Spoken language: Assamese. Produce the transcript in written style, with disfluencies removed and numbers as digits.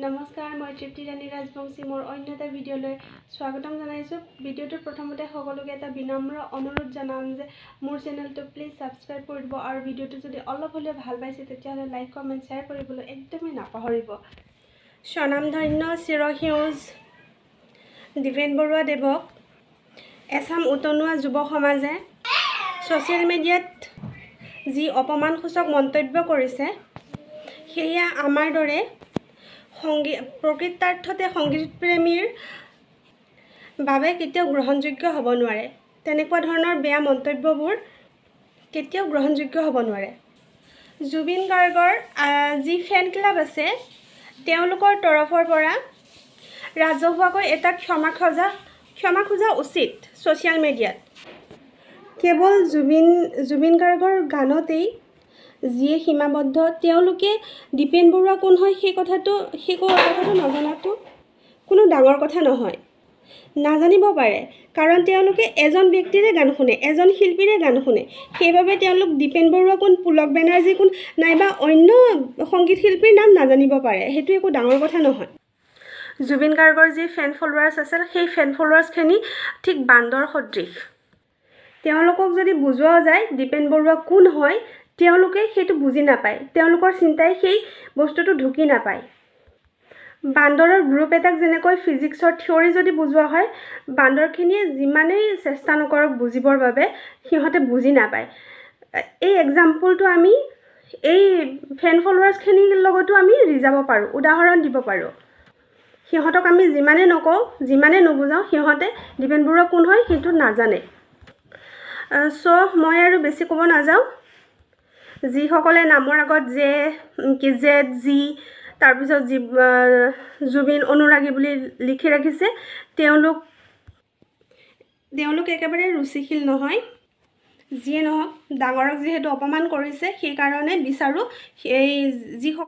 নমস্কাৰ, মই তৃপ্তি ৰাণী ৰাজবংশী মোৰ অন্য এটা ভিডিঅ'লৈ স্বাগতম জনাইছোঁ। ভিডিঅ'টোৰ প্ৰথমতে সকলোকে এটা বিনম্ৰ অনুৰোধ জনাম যে মোৰ চেনেলটো প্লিজ ছাবস্ক্ৰাইব কৰি দিব আৰু ভিডিঅ'টো যদি অলপ হ'লেও ভাল পাইছে তেতিয়াহ'লে লাইক কমেণ্ট শ্বেয়াৰ কৰিবলৈ একদমেই নাপাহৰিব। স্বনামধন্য চিৰসেউজ দীপেন বৰুৱা দেৱক এচাম উতনুৱা যুৱ সমাজে ছ'চিয়েল মিডিয়াত যি অপমানসূচক মন্তব্য কৰিছে সেয়া আমাৰ দৰে প্ৰকৃতাৰ্থতে সংগীতপ্ৰেমীৰ বাবে কেতিয়াও গ্ৰহণযোগ্য হ'ব নোৱাৰে। তেনেকুৱা ধৰণৰ বেয়া মন্তব্যবোৰ কেতিয়াও গ্ৰহণযোগ্য হ'ব নোৱাৰে। জুবিন গাৰ্গৰ যি ফেন ক্লাব আছে তেওঁলোকৰ তৰফৰ পৰা ৰাজহুৱাকৈ এটা ক্ষমা খোজা উচিত। ছ'চিয়েল মিডিয়াত কেৱল জুবিন গাৰ্গৰ গানতেই যিয়ে সীমাবদ্ধ, তেওঁলোকে দীপেন বৰুৱা কোন হয় সেই কথাটো নজনাটো কোনো ডাঙৰ কথা নহয়। নাজানিব পাৰে, কাৰণ তেওঁলোকে এজন ব্যক্তিৰে গান শুনে, এজন শিল্পীৰে গান শুনে। সেইবাবে তেওঁলোক দীপেন বৰুৱা কোন, পুলক বেনাৰ্জী কোন, নাইবা অন্য সংগীত শিল্পীৰ নাম নাজানিব পাৰে। সেইটো একো ডাঙৰ কথা নহয়। জুবিন গাৰ্গৰ যি ফেন ফলোৱাৰ্ছ আছিল সেই ফেন ফলোৱাৰ্ছখিনি ঠিক বান্দৰ সদৃশ। তেওঁলোকক যদি বুজোৱা যায় দীপেন বৰুৱা কোন হয়, তেওঁলোকে সেইটো বুজি নাপায়। তেওঁলোকৰ চিন্তাই সেই বস্তুটো ঢুকি নাপায়। বান্দৰৰ গ্ৰুপ এটাক যেনেকৈ ফিজিক্সৰ থিয়ৰী যদি বুজোৱা হয়, বান্দৰখিনিয়ে যিমানেই চেষ্টা নকৰক বুজিবৰ বাবে সিহঁতে বুজি নাপায়। এই এক্সাম্পলটো আমি এই ফেন ফলোৱাৰ্ছখিনিৰ লগতো আমি ৰিজাব পাৰোঁ, উদাহৰণ দিব পাৰোঁ। সিহঁতক আমি যিমানে নকওঁ, যিমানে নুবুজাওঁ, সিহঁতে দীপেন বৰুৱা কোন হয় সেইটো নাজানে। মই আৰু বেছি ক'ব নাযাওঁ। যিসকলে নামৰ আগত জেড জি তাৰপিছত জুবিন অনুৰাগী বুলি লিখি ৰাখিছে তেওঁলোক একেবাৰে ৰুচিশীল নহয়। যিয়ে নহওক, ডাঙৰক যিহেতু অপমান কৰিছে সেইকাৰণে বিচাৰোঁ যিসকল